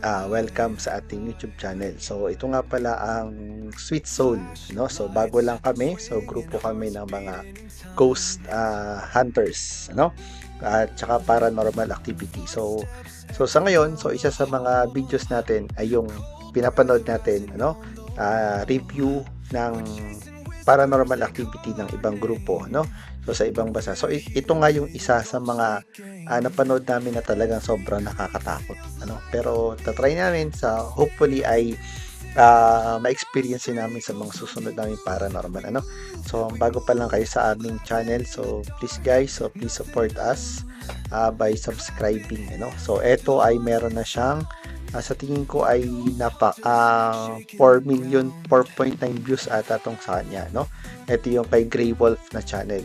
welcome sa ating YouTube channel. So ito nga pala ang Sweet Soul, no? So bago lang kami, so grupo kami ng mga ghost hunters, no? At saka paranormal activity. So sa ngayon, so isa sa mga videos natin ay yung pinapanood natin, ano? Review ng paranormal activity ng ibang grupo, no? So sa ibang bansa. So ito nga yung isa sa mga napanood namin na talagang sobrang nakakatakot, ano. Pero ta-try namin sa hopefully ay ma-experience din namin sa mga susunod naming paranormal, ano. So bago pa lang kayo sa aming channel, so please guys, so please support us by subscribing, ano. So eto ay meron na siyang sa tingin ko ay 4.9 views ata tong sa kanya, no. Ito yung kay Grey Wolf na channel.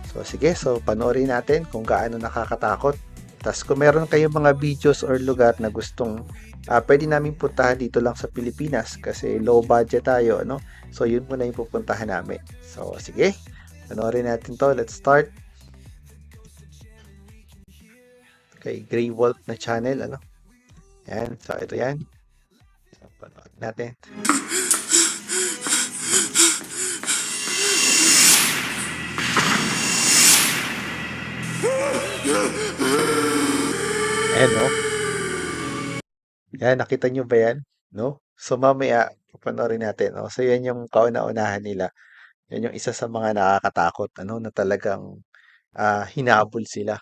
So sige, so panoorin natin kung gaano nakakatakot. Tapos kung meron kayong mga videos or lugar na gustong pwede namin puntahan dito lang sa Pilipinas kasi low budget tayo, no? So yun muna yung pupuntahan namin. So sige, panoorin natin to. Let's start. Kay Grey Wolf na channel, ano? Yan, so ito yan. So, panood natin. Ayan, no? Yan, nakita nyo ba yan? No? So mamaya, panoorin natin. No? So yan yung kauna-unahan nila. Yan yung isa sa mga nakakatakot, ano, na talagang hinabol sila.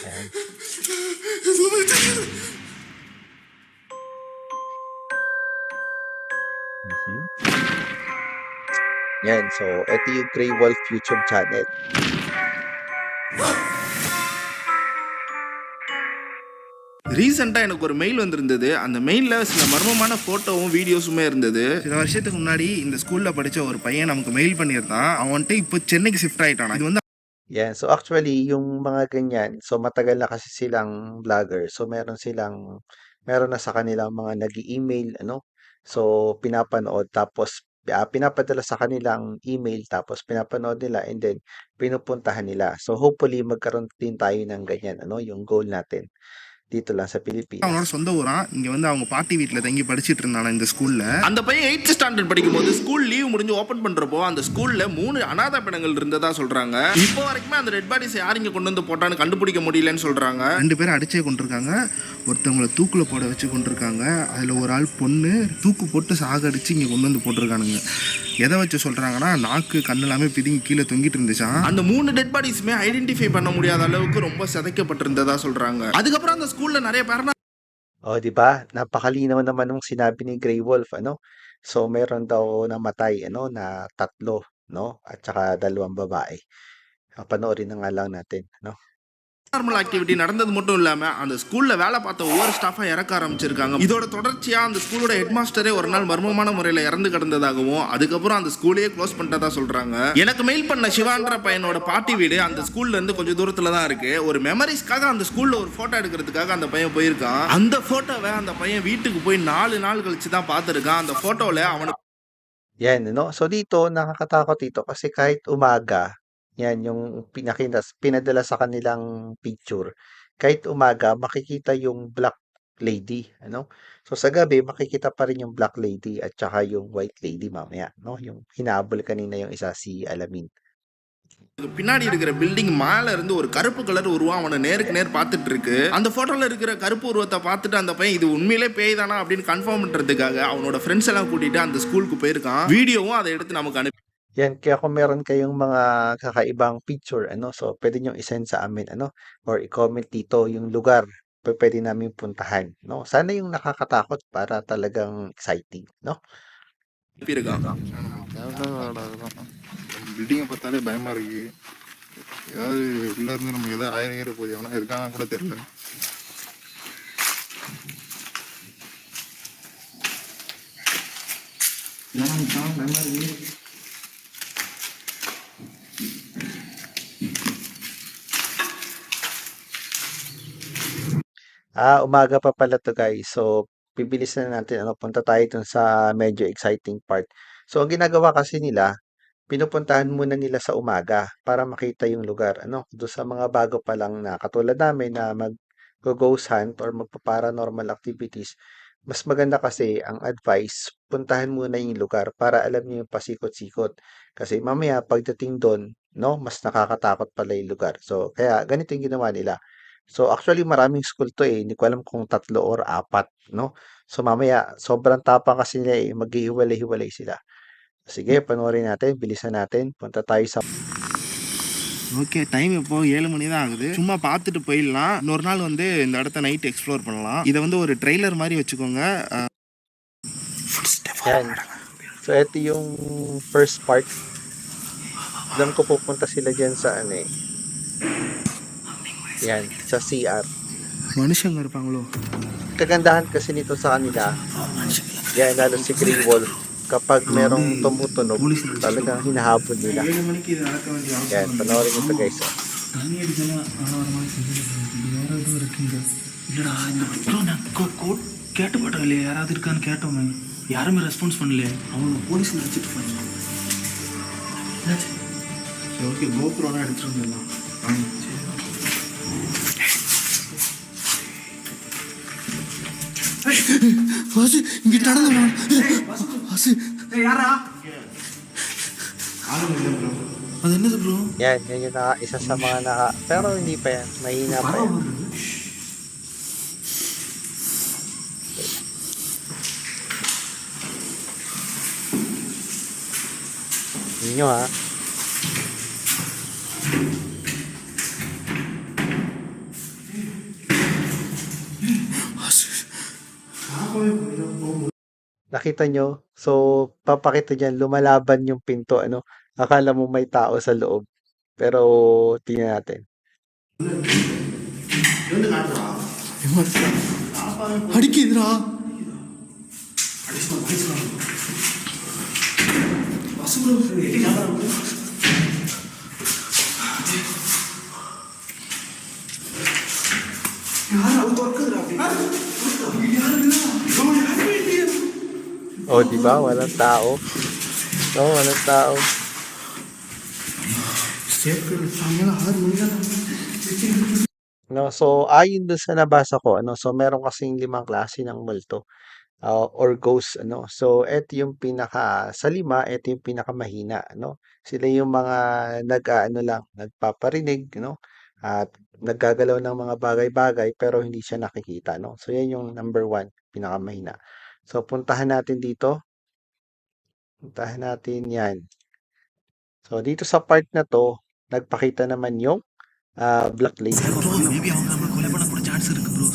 Ayan. Mhm. Yan, so ito yung Grey Wolf YouTube channel. ரீசெண்டா எனக்கு ஒரு மெயில் வந்திருந்தது. அந்த மெயில்ல சில மர்மமான போட்டோவும் வீடியோஸுமே இருந்தது. சில வருஷத்துக்கு முன்னாடி இந்த ஸ்கூல்ல படிச்ச ஒரு பையன் நமக்கு மெயில் பண்ணியிருந்தான். அவன்ட்டு இப்போ சென்னைக்கு ஷிஃப்ட் ஆயிட்டானா. இது வந்து Yan, so actually yung mga ganyan, so matagal na kasi silang vlogger. So meron na sa kanilang mga nag-email, ano. So pinapanood tapos pinapadala sa kanilang email tapos pinapanood nila and then pinupuntahan nila. So hopefully magkaroon din tayo ng ganyan, ano, yung goal natin dito lang sa Pilipinas. அவனோட சொந்த ஊரா இங்க வந்து அவங்க பாட்டி வீட்டில் தங்கி படிச்சுட்டு இருந்தானா இந்த ஸ்கூல்ல. அந்த பையன் 8th ஸ்டாண்டர்ட் படிக்கும்போது ஸ்கூல் லீவ் முடிஞ்சு ஓபன் பண்றப்போ அந்த ஸ்கூல்ல 3 அனாதை பிணங்கள் இருந்ததா சொல்றாங்க. இப்போ வரைக்குமே அந்த ரெட் பாடிஸ் யார் இங்க கொண்டு வந்து போட்டான்னு கண்டுபிடிக்க முடியலன்னு சொல்றாங்க. 2 பேரும் அடிச்சே கொண்டிருக்காங்க. ஒருத்தவங்களை தூக்குல போட வச்சு கொண்டிருக்காங்க. அதுல ஒரு ஆள் பொண்ணு தூக்கு போட்டு சாகடிச்சு இங்க கொண்டு வந்து போட்டிருக்கானுங்க. எதை வச்சு சொல்றாங்கன்னா நாக்கு கண்ணு எல்லாமே பிதுங்கி கீழே தொங்கிட்டு இருந்துச்சான். அந்த 3 டெட் பாடிஸுமே ஐடென்டிஃபை பண்ண முடியாத அளவுக்கு ரொம்ப சிதைக்கப்பட்டிருந்ததா சொல்றாங்க. அதுக்கப்புறம் அந்த ஸ்கூல்ல நிறைய பேர் Oh, 'di ba? Napakalinaw naman nung sinabi ni Grey Wolf, ano? So meron daw namatay, ano, na 3, no? At saka 2 babae. Panoorin na nga lang natin, no? Normal activity நடந்தது மட்டும் இல்லாம அந்த ஸ்கூல்ல வேலை பார்த்த ஒவ்வொரு ஸ்டாஃபா இறக்க ஆரம்பிச்சிருக்காங்க. இதோட தொடர்ச்சியா அந்த ஸ்கூலோட ஹெட் மாஸ்டரே ஒரு நாள் மர்மமான முறையில இறந்து கிடந்ததாகவும் அதுக்கப்புறம் அந்த ஸ்கூலையே க்ளோஸ் பண்ணிட்டதா சொல்றாங்க. எனக்கு மெயில் பண்ண சிவான்ற பையனோட பாட்டி வீடு அந்த ஸ்கூல்ல இருந்து கொஞ்சம் தூரத்துல தான் இருக்கு. ஒரு மெமரிஸ்க்காக அந்த ஸ்கூல்ல ஒரு போட்டோ எடுக்கிறதுக்காக அந்த பையன் போயிருக்கான். அந்த போட்டோவை அந்த பையன் வீட்டுக்கு போய் 4 நாள் கழிச்சு தான் பார்த்திருக்கான். அந்த போட்டோல அவனுக்கு Yan, no? So dito, nakakatakot dito kasi kahit umaga, yan yung pinadala sa kanilang picture. Kahit umaga, makikita yung black lady, ano? So sa gabi, makikita pa rin yung black lady at saka yung white lady mamaya, no? Yung hinabol kanina yung isa si Alamin. பின்னாடி இருக்கிற பில்டிங் மேல இருந்து ஒரு கருப்பு கலர் உருவம் அவனை நேருக்கு நேர் பார்த்துட்டு இருக்கு. அந்த போட்டோல இருக்கிற கருப்பு உருவத்தை பார்த்துட்டு அந்த பையன் இது உண்மையிலே பேய் தானா அப்படின்னு கன்ஃபார்ம் பண்றதுக்காக அவனோட ஃப்ரெண்ட்ஸ் எல்லாம் கூட்டிட்டு அந்த ஸ்கூலுக்கு போயிருக்கான். வீடியோவும் அதை எடுத்து நமக்கு அனுப்பி Yan, kaya kung meron kayong mga kakaibang picture, ano, so pwede nyo isend sa amin, ano, or i-comment dito yung lugar pwede namin puntahan, no? Sana yung nakakatakot para talagang exciting, no? இருக்கான். பில்டிங்கை பார்த்தாலே பயமா இருக்கு. ஏதாவது உள்ள இருந்து நமக்கு ஏதாவது ஆயிரம் போய் எவனா இருக்காங்க கூட தெரியல. பயமா இருக்கு. Umaga pa pala 'to guys. So, bibilisan na natin ano, punta tayo dun sa medyo exciting part. So, ang ginagawa kasi nila, pinupuntahan muna nila sa umaga para makita yung lugar. Ano, doon sa mga bago pa lang na katulad namin na mag-ghost hunt or magpa-paranormal activities, mas maganda kasi ang advice, puntahan muna yung lugar para alam niyo yung pasikot-sikot. Kasi mamaya pagdating doon, no, mas nakakatakot pala yung lugar. So, kaya ganito yung ginawa nila. So, actually maraming school to eh. Hindi ko alam kung 3 or 4, no? So, mamaya sobrang tapang kasi nila eh. Maghihiwalay-hiwalay sila. Sige, panoorin natin. Bilisan natin. Punta tayo sa okay time இப்போ 7 மணி தான் ஆகுது. சும்மா பார்த்துட்டு போயிடலாம். இன்னொரு நாள் வந்து இந்த இடத்த நைட் எக்ஸ்ப்ளோர் பண்ணலாம். இதை வந்து ஒரு ட்ரெய்லர் மாதிரி வச்சுக்கோங்க. yan. So, ito yung first part. Alam ko pupunta sila dyan sa ano eh. Yan, sa CR. மனுஷங்க இருப்பாங்களோ? Kagandahan kasi nito sa kanila, yan, lalo si Grey Wolf, kapag merong tumutunog, talagang hinahabol nila. 7 மணிக்கு இது நடக்க வேண்டிய அவசியம் Yan, panoorin nyo ito guys. தண்ணி அடிக்கலாம் ஆகிற மாதிரி செஞ்சுட்டு வேற எதுவும் இருக்குங்க. இல்லடா இந்த ப்ரோ நான் கேட்டு போட்டோம் இல்லையா, யாராவது இருக்கான்னு கேட்டோமே, யாருமே ரெஸ்பான்ஸ் பண்ணலையே. அவங்க போலீஸ் நினச்சிட்டு போனாங்க. என்னாச்சு? சரி ஓகே, கோப்ரோலாம் எடுத்துகிட்டு வந்துடலாம். வாசு இங்கே நடந்து வாசு யாரா அது என்னது bro? Yan, yan yung isa sa mga pero hindi pa yan. Mahina pa yan. Yun nyo ha. Nakita nyo? So, papakita dyan, lumalaban yung pinto, ano? Akala mo may tao sa loob. Pero, tingnan natin. அடிக்குதுடா. Oh, di ba? Walang tao. No, walang tao. No, so ayon dun sa nabasa ko, ano, so meron kasing 5 klase ng multo or ghost, ano. So eto yung sa 5, eto yung pinakamahina, ano. Sila yung mga nag-aano lang, nagpaparinig, no, at naggagalaw ng mga bagay-bagay pero hindi siya nakikita, no. So yan yung number 1, pinakamahina. So puntahan natin dito. Puntahan natin yan. So dito sa part na to, nagpakita naman yung Black Lady. Maybe அவங்க நம்ம கொலை பண்ண கூட சான்ஸ் இருக்கு ப்ரோ.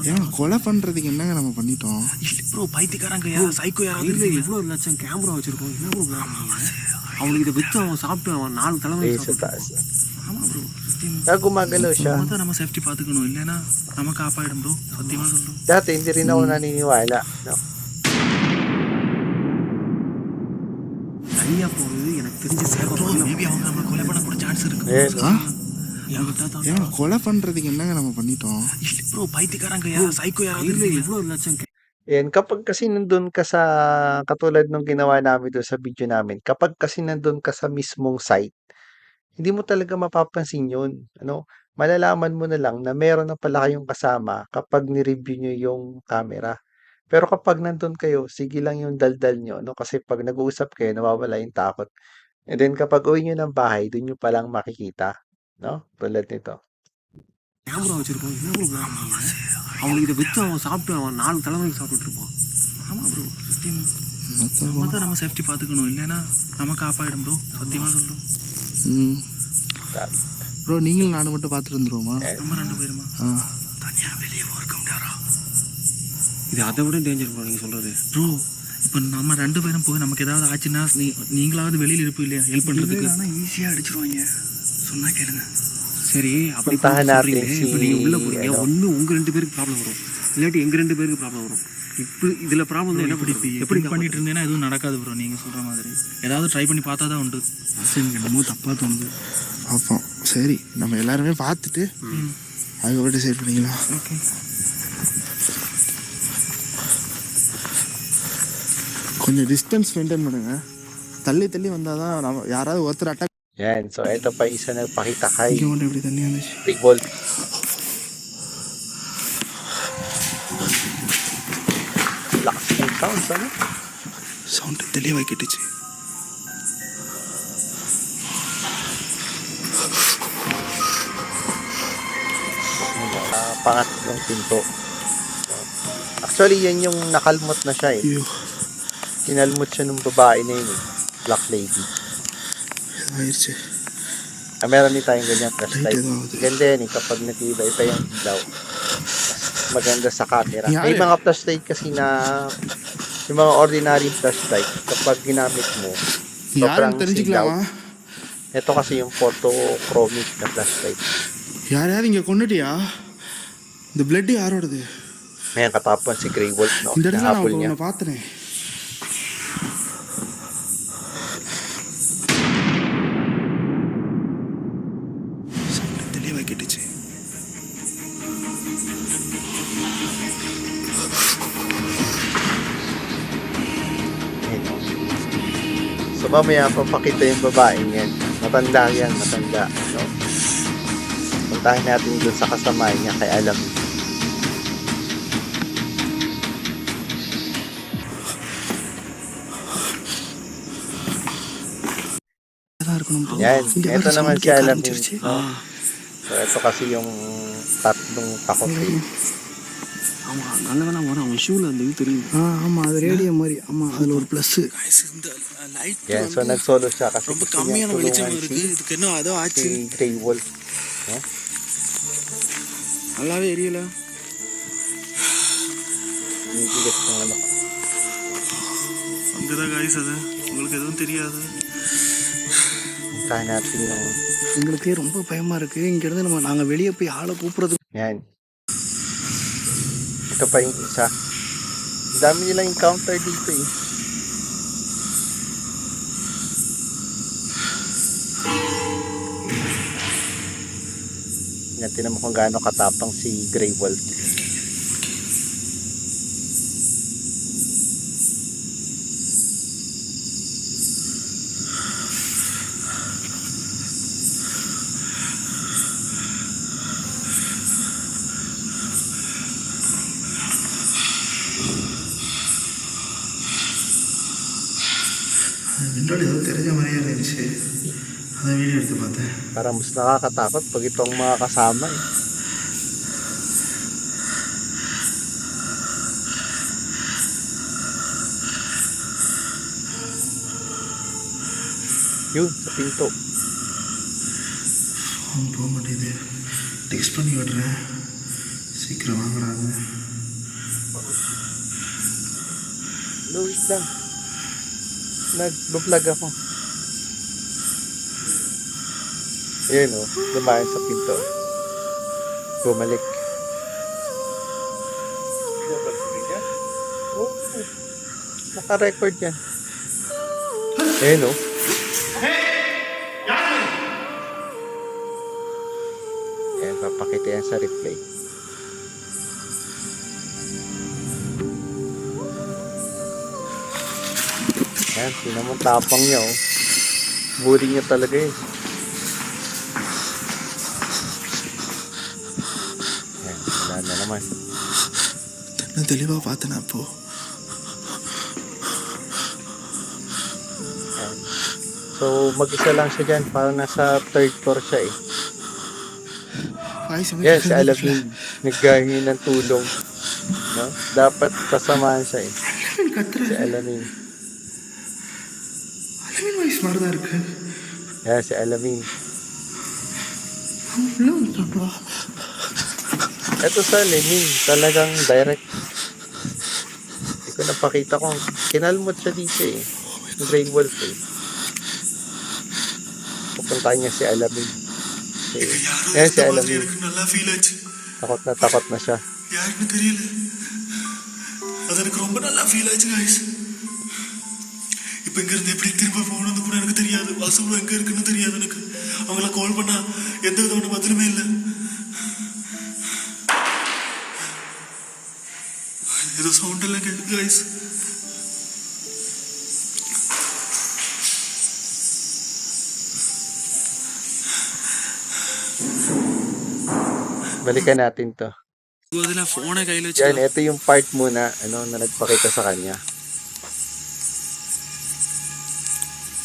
ஏன் கொலை பண்றதுக்கு என்னங்க நம்ம பண்ணிட்டோம்? இல்ல ப்ரோ, பைத்தியக்காரங்க யாராவது சைக்கோ யாராவது இல்லை. எவ்வளோ லட்சம் கேமரா வச்சிருக்கோம். என்ன ப்ரோ அவங்களுக்கு இதை விற்று அவன் சாப்பிட்டு அவன் 4 தலைமை Sa taas. ஆமா ப்ரோ. Gumagalaw siya. தான் நம்ம சேஃப்டி பார்த்துக்கணும், இல்லைன்னா நம்ம காப்பாயிடும் ப்ரோ. சத்தியமா சொல்றோம். Dati hindi rin ako naniniwala. No? சரியா போகுது எனக்கு தெரிஞ்சு சேஃப்டி. மேபி அவங்க நம்ம கொலை பண்ண கூட சான்ஸ் இருக்கு. ஏன் கொலை பண்றதுக்கு என்னங்க நம்ம பண்ணிட்டோம்? இல்ல ப்ரோ, பைத்தியக்காரங்க யாராவது சைக்கோ யாராவது இல்லை. எவ்வளோ லட்சம் Yan, kapag kasi nandun ka sa, katulad nung ginawa namin doon sa video namin, kapag kasi nandun ka sa mismong site, hindi mo talaga mapapansin yun. Ano? Malalaman mo na lang na meron na pala kayong kasama kapag ni-review nyo yung camera. Pero kapag nandun kayo, sige lang yung daldal nyo, no? Kasi pag nag-uusap kayo, nawawala yung takot. And then kapag uwi nyo ng bahay, dun nyo palang makikita, no? Tulad nito. Camera வச்சிருக்கோம். என்ன ப்ரோ அவங்களுக்கு இதை விற்று அவன் சாப்பிட்டு அவன் 4 தலைமுறைக்கு சாப்பிட்டு இருப்பான். ஆமா ப்ரோ, நம்ம தான் நம்ம சேஃப்டி பார்த்துக்கணும், இல்லைன்னா நம்ம காப்பாயிடும் ப்ரோ. சத்தியமா சொல்றோம். ப்ரோ நீங்களும் நானும் மட்டும் பார்த்துட்டு வந்துருவோமா? நம்ம 2 பேருமா? தனியா வெளியே இருக்க முடியாரா? இது அதை விட டேஞ்சர் ப்ரோ நீங்கள் சொல்கிறது. ப்ரோ இப்போ நம்ம 2 பேரும் போய் நமக்கு ஏதாவது ஆச்சுன்னா நீங்களாவது வெளியில் இருப்போம் இல்லையா ஹெல்ப் பண்ணுறதுக்கு? ஆனால் ஈஸியாக அடிச்சிருவாங்க. சொன்னா கேளுங்க. சரி, அப்படி இப்போ நீங்கள் உள்ளே போறீங்க, ஒன்று உங்கள் 2 பேருக்கு ப்ராப்ளம் வரும், இல்லாட்டி எங்கள் 2 பேருக்கு ப்ராப்ளம் வரும். இப்போ இதில் ப்ராப்ளம் என்ன எப்படி பண்ணிட்டு இருந்தேன்னா எதுவும் நடக்காது ப்ரோ. நீங்கள் சொல்கிற மாதிரி ஏதாவது ட்ரை பண்ணி பார்த்தா தான் உண்டு. என்னமோ தப்பாக தோணுது. பார்ப்போம். சரி, நம்ம எல்லாருமே பார்த்துட்டு அதுக்கப்புறம் சரி பண்ணிக்கலாம். ஓகே. கொஞ்சம் டிஸ்டன்ஸ் மெயின்டைன் பண்ணுங்க. தள்ளி தள்ளி வந்தாதான் நம்ம யாராவது ஒருத்தர் attack Yan. So, ito pa isa nagpakita kay இங்கே மட்டும் இப்படி தண்ணி வந்துச்சு. Big Wolf. Lakas ng sounds, ano? Sound தெளிவாக கேட்டுச்சு. Pangatlong pinto. Actually, yan yung nakalmot na siya eh. ஐயோ Kinalmot siya ng babae na yun eh. Black lady. ஆயிடுச்சு. Meron din tayong ganyan flashlight. Light daw. Ganda yan eh, kapag nag-iiba-iba yung ilaw. Mas maganda sa camera. Yeah, May yeah. mga flashlight kasi na yung mga ordinary flashlight kapag ginamit mo sobrang யாரும் தெரிஞ்சுக்கலாமா? sigaw. Ito kasi yung photochromic na flashlight. யாரையாவது இங்கே கொண்டுட்டியா? இந்த பிளட் யாரோடது? Ngayon katapon si Grey Wolf, no? இந்த இடத்துல நான் Nahabol இப்போ niya. உன்னை பார்த்தனே. சவுண்டு தெளிவாக கேட்டுச்சு. So mamaya papakita yung babaeng yan. Matanda yan, matanda. No? Puntahin natin dun sa kasama niya kay Alam. தான் இருக்கணும் bro. Yan, இங்க ito வேற naman sound si கேட்க Alam. ஆரம்பிச்சிருச்சு. No? So ito kasi yung tatlong takot eh. ஆமா நல்ல வேணா வரும் அவன் ஷூல அந்த இது தெரியும். ஆமா அது ரேடியோ மாதிரி. ஆமா அதுல ஒரு ப்ளஸ். இந்த light Yan, so nagsolo siya kasi ரொம்ப gusto கம்மியான niyang வெளிச்சம் tulungan இருக்கு. இதுக்கு என்ன அதோ ஆச்சு. si Grey Wolf. No? நல்லாவே எரியல. Binibigat ng ano. அங்கதான் guys அது. உங்களுக்கு எதுவும் தெரியாது. Puntahan natin yung... எங்களுக்கே ரொம்ப பயமா இருக்கு. இங்க இருந்து நாங்க வெளியே போய் ஆளை கூப்பிடுறது. Yan. Ito pa yung isa. Ang dami nilang encounter dito eh. Yan, tinan mo kung gaano katapang si Grey Wolf. விண்டோல ஏதோ தெரிஞ்ச மாதிரியே இருந்துச்சு. அதை வீடியோ எடுத்து பார்த்தேன். Parang mas nakakatakot pag itong mga kasama eh. Yun, sa pinto. அவன் போக மாட்டேங்குது. டெக்ஸ்ட் பண்ணி விடுறேன். சீக்கிரம் வாங்குறாங்க. Louis lang. Nag-vlog ako. Ayan o, dumaan sa pinto. Bumalik. Oh, naka-record yan. Ayan o. Ayan, papakita yan sa replay. Ayan, sinamang tapang niya oh. Buri niya talaga eh. Ayan, wala na naman. நான் தெளிவாக பார்த்தேன் அப்போ. Ayan. So, mag-isa lang siya dyan. Parang nasa third floor siya eh. Yes, si Alameen. Naghahingi ng tulong. No? Dapat kasamahan siya eh. Si Alameen. அலமீன் வாய்ஸ் மாதிரி தான் இருக்கு. Yan, si Alameen. அவன் உள்ள வந்துட்டான்டா. Ito sa Alameen, talagang direct. Hindi ko napakita kung kinalmot siya dito eh. Yung Grey Wolf eh. Pupuntahan niya si Alameen. Yan si Alameen. எனக்கு நல்லா ஃபீல் ஆச்சு. Takot na siya. யாருன்னு தெரியல. அது எனக்கு ரொம்ப நல்லா ஃபீல் ஆச்சு guys. இப்போ இங்க இருந்து எப்படி திரும்ப போகணும்னு கூட எனக்கு தெரியாது. வாசு எங்க இருக்குன்னு தெரியாது எனக்கு. அவங்கள கால் பண்ணா எந்த விதமான பதிலுமே இல்லை. ஏதோ சவுண்ட் எல்லாம் கேட்குது guys. Balikan natin to. அதில் ஃபோனை கையில் Yan, வச்சுக்கலாம். ito yung part muna na nagpakita sa kanya.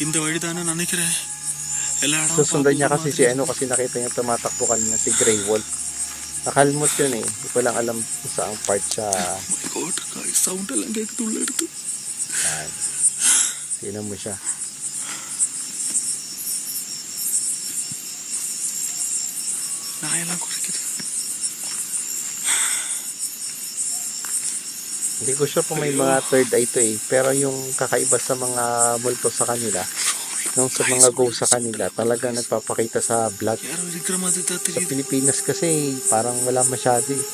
இந்த வழி தானே நினைக்கிறேன். எல்லா இடமும் Susundan niya பார்க்கும் kasi kasi nakita niya tumatakbo kanina si Grey Wolf. Nakalmot yun eh. Hindi ko lang alam kung saang part siya. God, guys, sound எல்லாம் கேட்குது உள்ள எடுத்து. Yan. Tingnan mo siya. நாயெல்லாம் குறைக்குது. Hindi ko sure kung may mga third eye to eh. Pero yung kakaiba sa mga multo sa kanila, nung sa mga ghost sa kanila, talaga nagpapakita sa vlog. யாரோ இருக்கிற மாதிரி தான் Sa தெரியுது. Pilipinas kasi parang wala masyado eh.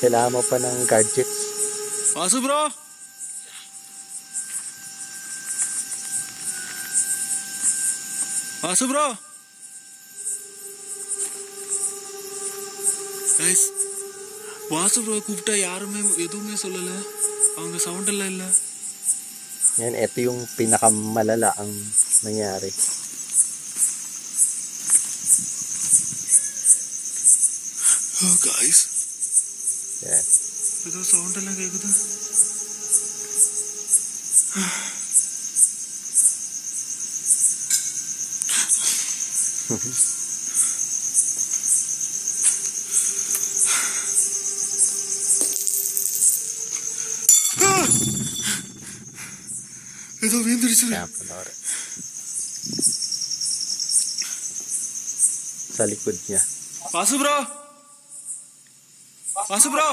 Kailangan mo pa ng gadgets. Vasu bro, Vasu bro, guys, Vasu bro கூப்பிட்டா யாருமே எதுவுமே சொல்லல. அவங்க சவுண்ட் எல்லாம் இல்ல. Yan, ito yung pinakamalala ang nangyari. Guys, Yan. ஏதோ சவுண்ட் எல்லாம் கேக்குது. ஏதோ வீந்துருச்சு. Kaya panoorin. Sa likod niya. Vasu bro, Vasu bro,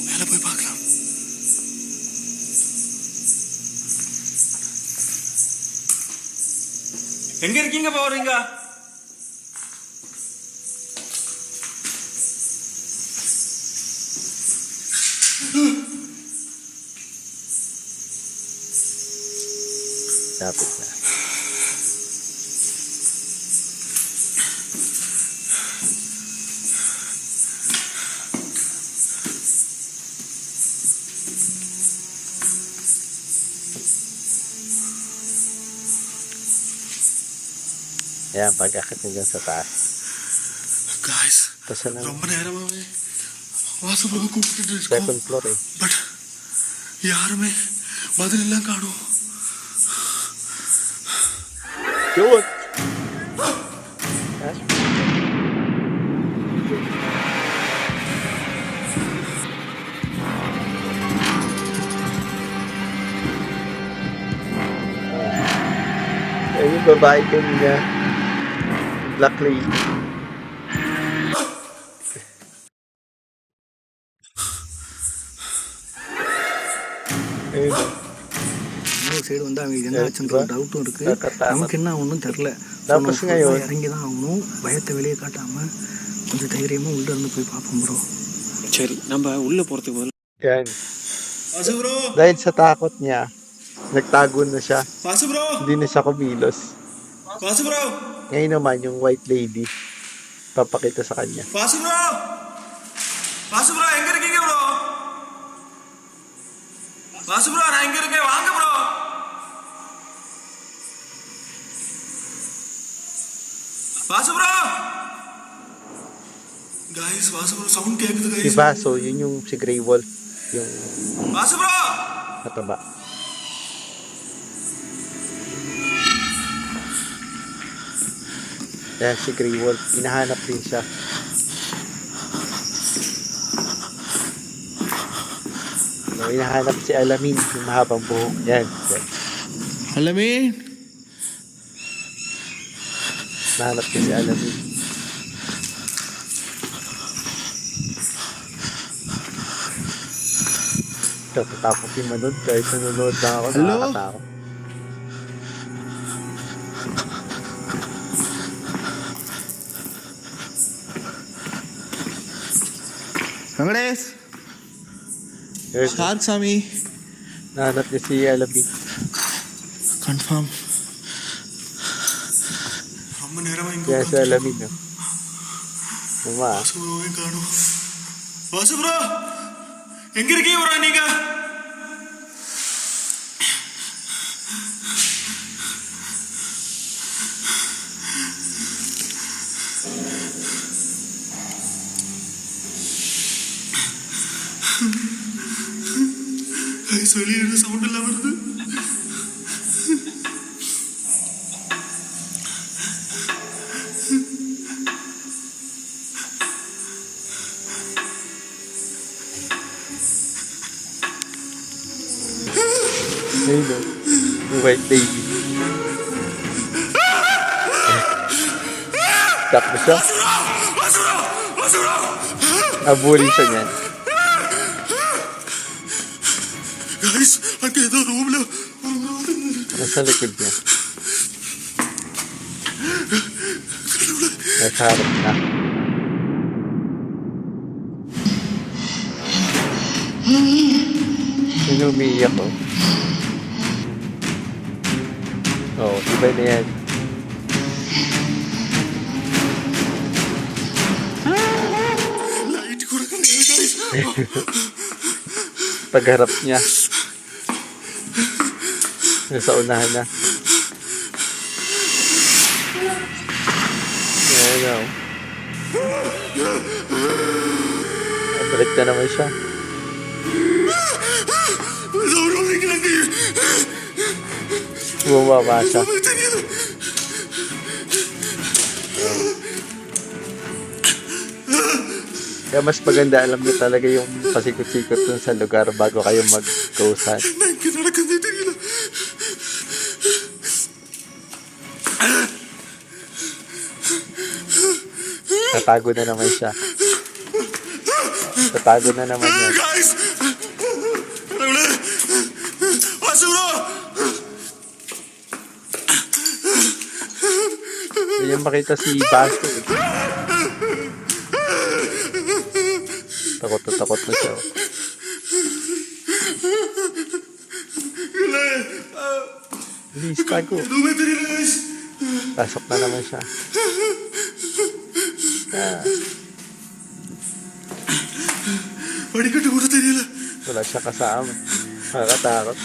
மேல போய் பார்க்கலாம். எங்க இருக்கீங்க போறீங்க? Lapit na. Ayan, pag-akit niya dyan sa taas. Guys, Tapos na ரொம்ப நேரமாவே வாசு ப்ரோ கூப்பிட்டு இருக்கோம். second floor eh. பட் யாருமே பதில் எல்லாம் காணும். Yun! Yan. Ayun yung babae kanina. Black lady. Ayun. இன்னொரு சைடு வந்து அவங்க இது என்ன ஆச்சுன்ற ஒரு டவுட்டும் இருக்கு. Nakatama. நமக்கு என்ன ஒன்றும் தெரில. Tapos ngayon, இறங்கி தான் ஆகணும். பயத்தை வெளியே காட்டாம கொஞ்சம் தைரியமா உள்ள இருந்து போய் பார்ப்போம் ப்ரோ. சரி, நம்ம உள்ள போறதுக்கு முதல்ல yan. Vasu bro, Dahil sa takot niya, nagtago na siya. Vasu bro, Hindi na siya kumilos. Vasu bro, Ngayon naman, yung white lady, papakita sa kanya. Vasu bro, Vasu bro எங்க இருக்கீங்க ப்ரோ? வாசு ப்ரோ, நான் எங்க இருக்கேன், வாங்க bro. Vasu bro, guys, Vasu bro sound கேக்குது Si guys. Vaso, yun yung si Grey Wolf, yung Vasu bro, mataba. Yan, si Grey Wolf, hinahanap din siya. No, hinahanap si Alamin, yung mahabang buhok. Yan, yan. Alamin. Hinahanap niya si Alamin. Tatakot yung manood kahit nanonood lang ako, Hello? nakakatakot. Venkatesh, Yes, யாருக்கு சாமி? nahanap niya si Alamin. Confirm. ரொம்ப நேரமா இங்க Yan si உட்கார்ந்து Alamin. No? Uma, Vasu ப்ரோவை காணோம். Vasu bro, எங்க இருக்கீங்க ப்ரோ நீங்க? வெளியிட சவுண்ட் எல்லாம் வருது. Ayun o. Yung white lady. Takbo siya. Nabully siya niyan. Guys, அங்க ஏதோ ரூம்ல Nasa likod niya. Nasa harap na. Sino umiiyak o? Oo, iba na yan. Light கொடுக்கணும் guys. Pagharap niya. Nasa unahan na. Ayan o. Balik na naman siya. ஏதோ ஒரு நினைக்கிறாங்க. Bumaba siya. தெரியுது. Kaya mas maganda, alam niyo talaga yung pasikot-sikot dun sa lugar bago kayo mag-ghost. எனக்கு நடக்குதே தெரியல. Tatago na naman siya. Tatago na naman niya. guys. வாசுரோ. Hindi yung makita si Basto. Takot na siya. Please, tago. எதுவுமே தெரியல guys. Pasok na naman siya. படிக்கட்டு கூட தெரியல. Wala siya kasama. Nakakatakot.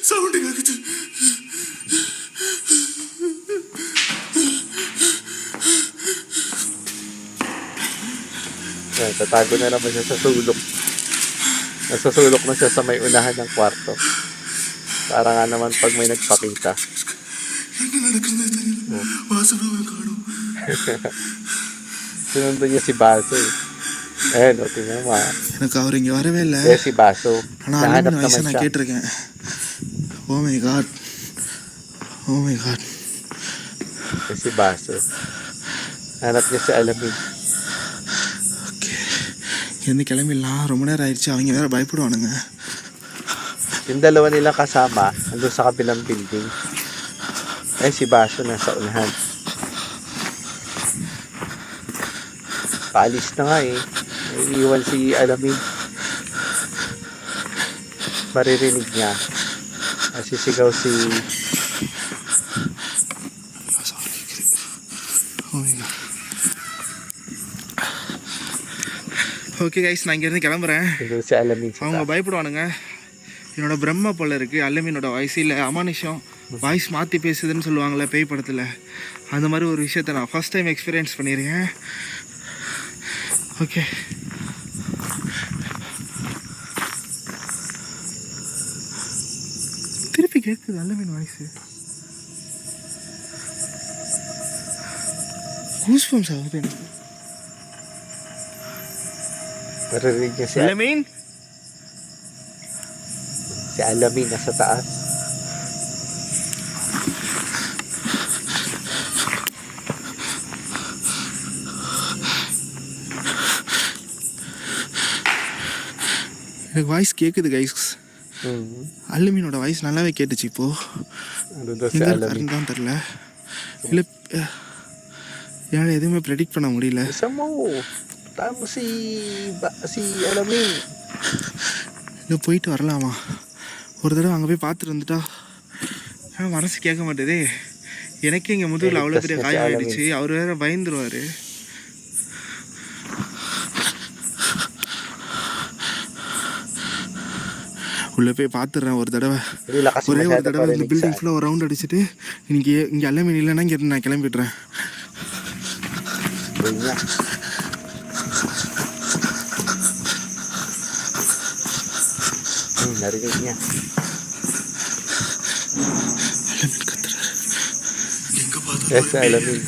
Sound கேக்குது. Yan, tatago na naman siya sa sulok. Nasa na siya sa may unahan ng kwarto. Para nga naman pag may nagpakita. என்ன நடக்குதுன்னே தெரியல. வாசுரோவை காணோம். Sinundan niya si Baso eh. Ayan, o, tingnan mo ah. எனக்கு அவர் இங்கே வரவே இல்லை. Kaya si Baso. ஆனால் Nahanap அலுமின் வயசை naman நான் siya. கேட்டிருக்கேன். Oh my God, oh my God. Kaya si Baso. Hanap niya si Alamin. Okay, இங்கேருந்து கிளம்பிடலாம். ரொம்ப நேரம் ஆயிடுச்சு. அவங்க வேற பயப்படுவானுங்க. Yung dalawa nilang kasama, nandun sa kabilang building. Eh, si Baso nasa unahan. Paalis na nga eh. Iiwan si Alamin. Maririnig niya. Nasisigaw si... oh my God. Okay guys, நான் இங்கேருந்து கிளம்புறேன். Nandun si Alamin sa அவங்க taas. பயப்படுவானுங்க. என்னோட பிரம்மா போல இருக்குது. அல்லமீனோட வாய்ஸ் இல்லை அமானுஷம் வாய்ஸ் மாற்றி பேசுதுன்னு சொல்லுவாங்கள்ல பேய் படத்தில். அந்த மாதிரி ஒரு விஷயத்த நான் ஃபஸ்ட் டைம் எக்ஸ்பீரியன்ஸ் பண்ணியிருக்கேன். ஓகே, திருப்பி கேட்குது அல்லமீன் வாய்ஸு. கூஸ்பம்ஸ் ஆகுது எனக்கு. Maririnig niya si Allameen, Alamin nasa taas. எனக்கு வாய்ஸ் கேட்குது கைஸ். அல்லமீனோட வாய்ஸ் நல்லாவே கேட்டுச்சு. இப்போது Nandun daw si எங்கே Alamin. இருக்காருன்னு தான் தெரில. இல்லை என்னால் எதுவுமே ப்ரெடிக்ட் பண்ண முடியல. Isa mo. Tama si Alamin. இல்லை போயிட்டு வரலாமா? ஒரு தடவை அங்கே போய் பார்த்துட்டு வந்துட்டா மனசு கேட்க மாட்டேதே. எனக்கே இங்கே முதுகில் அவ்வளோ பெரிய காயம் ஆயிடுச்சு. அவர் வேற பயந்துருவார். உள்ளே போய் பார்த்துடுறேன் ஒரு தடவை. Hindi lakas ஒரே ஒரு masyado தடவை இந்த parinig பில்டிங் sa... ஃபுல்லாக ஒரு ரவுண்ட் அடிச்சுட்டு இங்கே அல்லமீன் இல்லைன்னா இங்கே நான் கிளம்பிடுறேன். gagawin niya. Narinig niya. Alamin ka tara. எங்க பார்த்தாலும் Yes, alamin.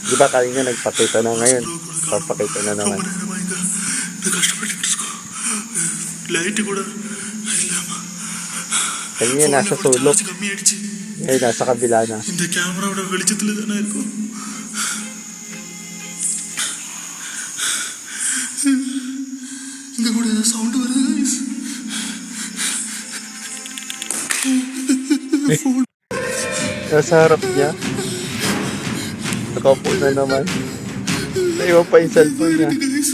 Di ba kanina nagpakita na ngayon? Papakita na naman. ரொம்ப நேரமா இங்க கஷ்டப்பட்டுட்டு இருக்கோம். லைட் கூட இல்லாம Kanina nasa sulok. கம்மியாயிடுச்சு. Ngayon nasa kabila na. இந்த கேமராவோட வெளிச்சத்துல தானே இருக்கும். இங்க கூட ஏதோ சவுண்ட் வருது guys. Nasa harap niya. Nakaupo na naman. Naiwan pa yung cellphone niya. guys.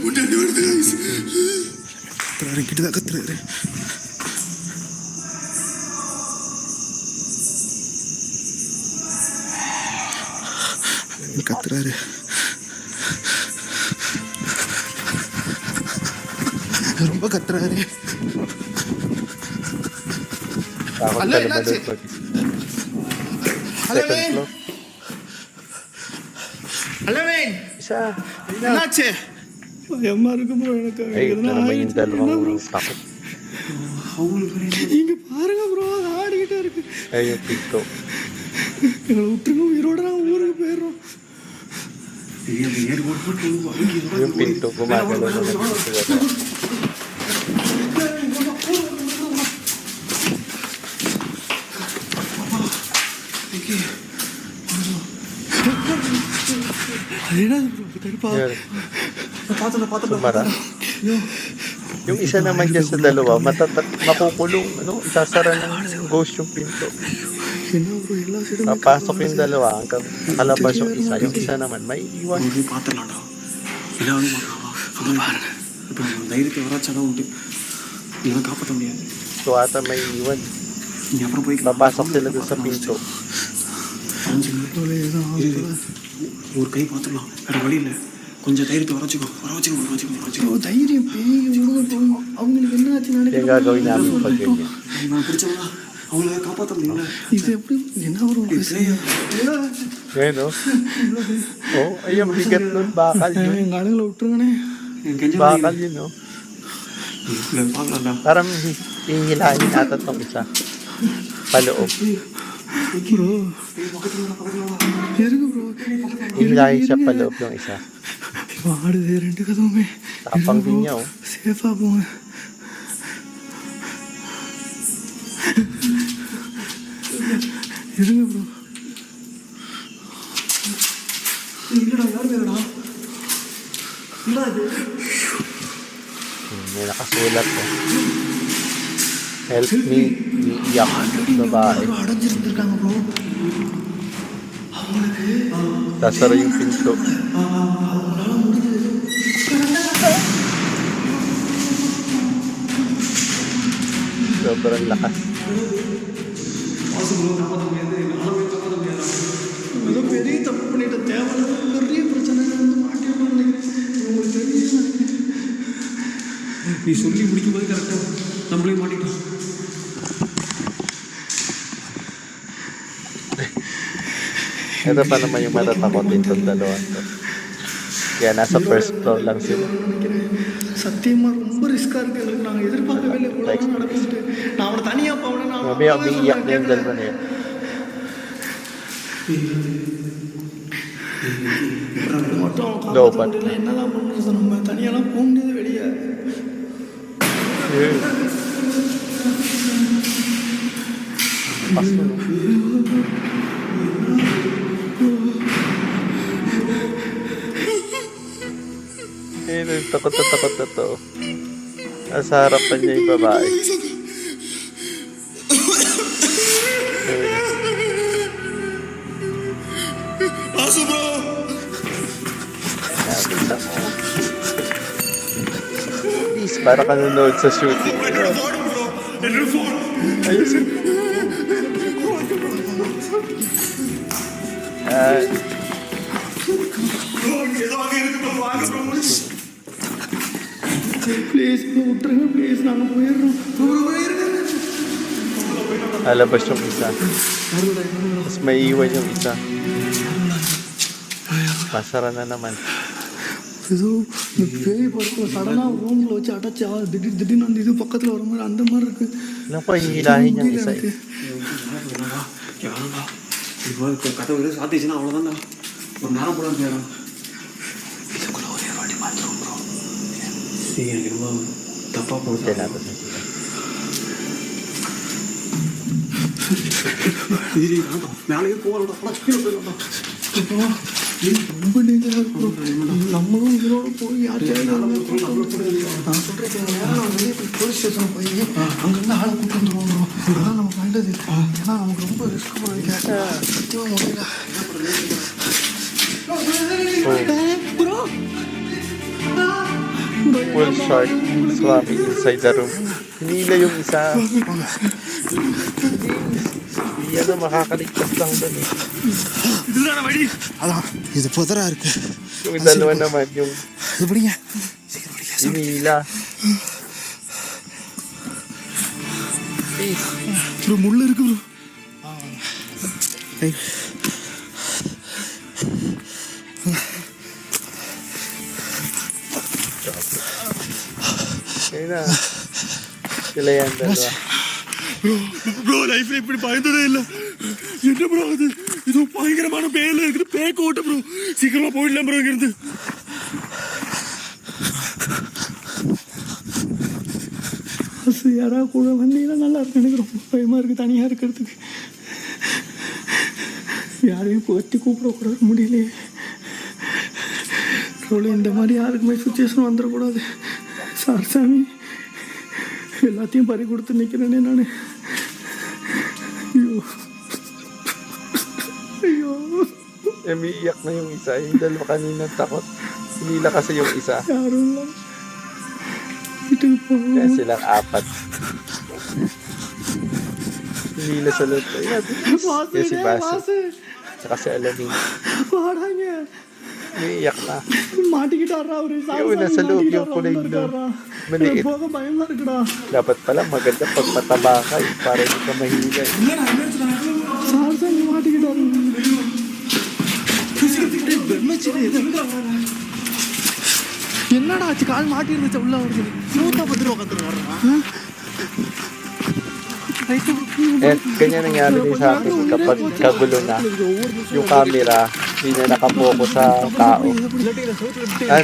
முன்னாடி வருது guys. கத்துறாரு கிட்டதான் கத்துறாரு. கத்துறாரு. ரொம்ப கத்துறாரு. Takot Ala, ka naman Nancy. doon pag Alamin! second floor. Alamin! Isa. என்னாச்சு? பயமா இருக்கு ப்ரோ எனக்கு. Ay, ito naman yung dalawang takot. இங்க பாருங்க ப்ரோ, அது ஆடிக்கிட்டே இருக்கு. Ay, yung pinto. எங்களை விட்டுருங்க, உயிரோட நாங்கள் ஊருக்கு போயிடுறோம். Yung pinto, gumagalaw naman siguro. அது என்னது ப்ரோ, கடுப்பா. Yan. Sumara. Yung isa naman dyan sa dalawa, makukulong, ano, isasara ng ghost yung pinto. என்ன ப்ரோ எல்லா சைடும் Papasok yung dalawa hanggang nakalabas yung isa naman may iwan. போய் பார்த்துடலாம்டா. எல்லாரும் பார்க்கலாமா? அங்க பாருங்க. இப்போ நம்ம தைரியத்தை வராச்சாதான் உண்டு. இல்லைன்னா காப்பாற்ற முடியாது. So ata may iwan. நீ அப்புறம் போய் Papasok sila dun sa pinto. ஒரு கை பார்த்துடலாம். வேற வழி இல்லை. கொஞ்சம் தைரியத்தை வர வச்சுக்கோ. தைரியம் பேய் விடுங்க ப்ரோ. அவங்களுக்கு என்ன ஆச்சு Kaya gagawin namin pag ganyan. நான் பிடிச்சவங்களா அவங்கள காப்பாற்ற முடியல. இது எப்படி என்ன வரும்? Ngayon, no? Oh, ay, ang bigat nun. Bakal yun. எங்க ஆளுங்களை விட்டுருங்கண்ணே. Bakal yun, no? பார்க்கலாம்டா. Parang hihilahin ata tong isa. Paloob. Bro இருக்கு bro. Hihilahin siya paloob ng isa. ஆடுது ரெண்டு கதவுமே. Tapang din niya, oh. சேஃபா போங்க. இருங்க ப்ரோ. இல்லடா, யாரும் இல்லடா. என்னடா இது? May nakasulat, oh. Help me, iiyak. Babae. அடைஞ்சிருந்திருக்காங்க bro. Sasara yung pinto. Sobrang lakas. ஏதோ பெரிய தப்பு பண்ணிட்ட. தேவையில்லாத பெரிய பிரச்சனை வந்து மாட்டிடணும்னு நினைக்கிறேன். உங்களுக்கு தெரியும். நீ சொல்லி முடிக்கும் போது கரெக்டாக நம்மளே மாட்டிட்டோம். Ito pa naman yung matatakotin itong dalawa to. Kaya nasa first floor lang sila. சத்தியமா ரொம்ப ரிஸ்கா இருக்கு எங்களுக்கு. நாங்க எதிர்பார்க்கவே இல்லை இவ்வளவு நடக்குது. நான் அவனை தனியா போனேன். Mabi ang umiiyak na yung dalawa na yun. மட்டும் அவன் No, காப்பாற்ற but- முடியல. என்னதான் பண்றது? நம்ம தனியெல்லாம் போக முடியாது வெளியே. Pasto, no? Takot na to. Nasa harapan niya yung babae. ஆசு bro. Nakita mo. Please, para ka nanonood sa shooting. Phone bro. என்னோட ஃபோன். Ayusin. ப்ரோ ஏதோ அங்கே இருக்கு ப்ரோ. வாங்க ப்ரோ. ப்ளீஸ் விட்டுருங்க ப்ளீஸ். நாங்கள் போயிடுறோம். ப்ரோ இருங்க. Lalabas yung isa. Tapos may iwan yung isa. Pasara na naman. ஏதோ இந்த பேய் படத்தில் சடனாக ரூமில் வச்சு அடைச்சா திடீர் திடீர்னு அந்த இது பக்கத்தில் வர மாதிரி அந்த மாதிரி இருக்கு. Alam ko, hihilahin yung isa. எனக்கு இப்போ கதவு சாத்திச்சுன்னா அவ்வளோதான்டா ஒரு நேரம் போல போயிடும் இதுக்குள்ள ஒரே வாட்டி பார்த்துருவோம் ப்ரோ எனக்கு ரொம்ப தப்பாக போகுது Diyan natin sa sila. இது மேலேயே போகலடா கீழே போயிடலாம் ரொம்ப டேஞ்சராக இருக்கும். நம்மளும் இதோட போய் யார்கிட்டயாவது நான் சொல்கிறேன் நேரம் வெளியே போய் போலீஸ் ஸ்டேஷன் போய் அங்கேருந்து ஆளை கூட்டு வந்துடுவோம். அதான் நமக்கு நல்லது. ஏன்னா நமக்கு ரொம்ப ரிஸ்க் போயிருக்கேன். சத்தியமாக முடியல. Bro Full shark swimming inside the room. Hinila yung isa. Hindi ano, makakaligtas lang doon eh. அதான் இது புதரா இருக்கு. Yung dalawa naman, yung இது பிடிங்க. சீக்கிரம் பிடிங்க. hinila. ப்ரோ முள்ள இருக்கு bro. Kaya na. Sila yan dalawa. Bro லைஃப்ல இப்படி பயந்ததே இல்லை. என்ன ப்ரோ அது? இது பயங்கரமான பேயில இருக்குது. பேக்க ஓட்ட ப்ரோ. சீக்கிரமா போயிடலாம் ப்ரோ இங்கிருந்து. யாராவது கூட வந்தீங்கன்னா நல்லா இருக்கு. எனக்கு ரொம்ப பயமா இருக்கு தனியா இருக்கிறதுக்கு. யாரையும் போட்டி கூப்பிடக்கூடாது முடியலையே. இந்த மாதிரி யாருக்குமே சுச்சுவேஷன் வந்துடக்கூடாது. சார் சாமி எல்லாத்தையும் பறி கொடுத்து நிற்கிறேனே நான். ஐயோ ஐயோ Umiiyak na yung isa. Yung dalawa kanina takot. Hinila kasi yung isa. யாரும் இல்லை. வீட்டுக்கு Kaya போகணும். silang apat. Hinila sa loob. Ayan, yung si Baso. Tsaka si Alamin. பாடாங்க Umiiyak na. மாட்டிக்கிட்டாரா அவரு. Yung nasa loob, yung kulay blue. Maliit. போக பயமா இருக்குடா. Dapat pala maganda pag mataba ka eh, para hindi ka mahila. Sir சாமி மாட்டிக்கிட்டாரு. என்னடா ஆச்சு? கால் மாட்டி இருந்துச்சு உள்ள வருது. 150 ரூபா கத்துறாரு. Eh, ganyan nangyari din sa akin kapag kagulo na. Yung camera, hindi na nakapokus sa tao.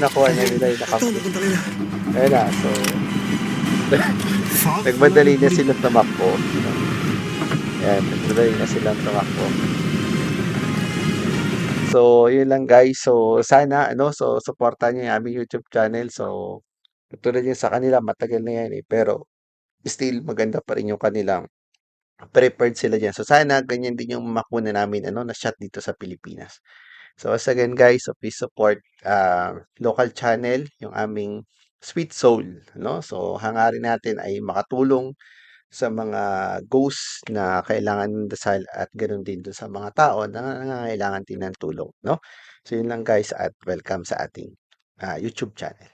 Nakuha na nila yung nakapokus. Ayun na, so, nagmadali na silang tumakbo. Ayan, nagmadali na silang tumakbo. So, yun lang guys. So, sana, so, supportan niyo yung aming YouTube channel. So, tulad yun sa kanila, matagal na yan eh. Pero, still, maganda pa rin yung kanilang prepared sila dyan. So, sana ganyan din yung makuna namin na shot dito sa Pilipinas. So, once again guys, so please support local channel, yung aming Sweet Soul. So, hangarin natin ay makatulong sa mga ghosts na kailangan ng dasal at ganoon din dun sa mga tao na nangangailangan din ng tulong. So, yun lang guys at welcome sa ating YouTube channel.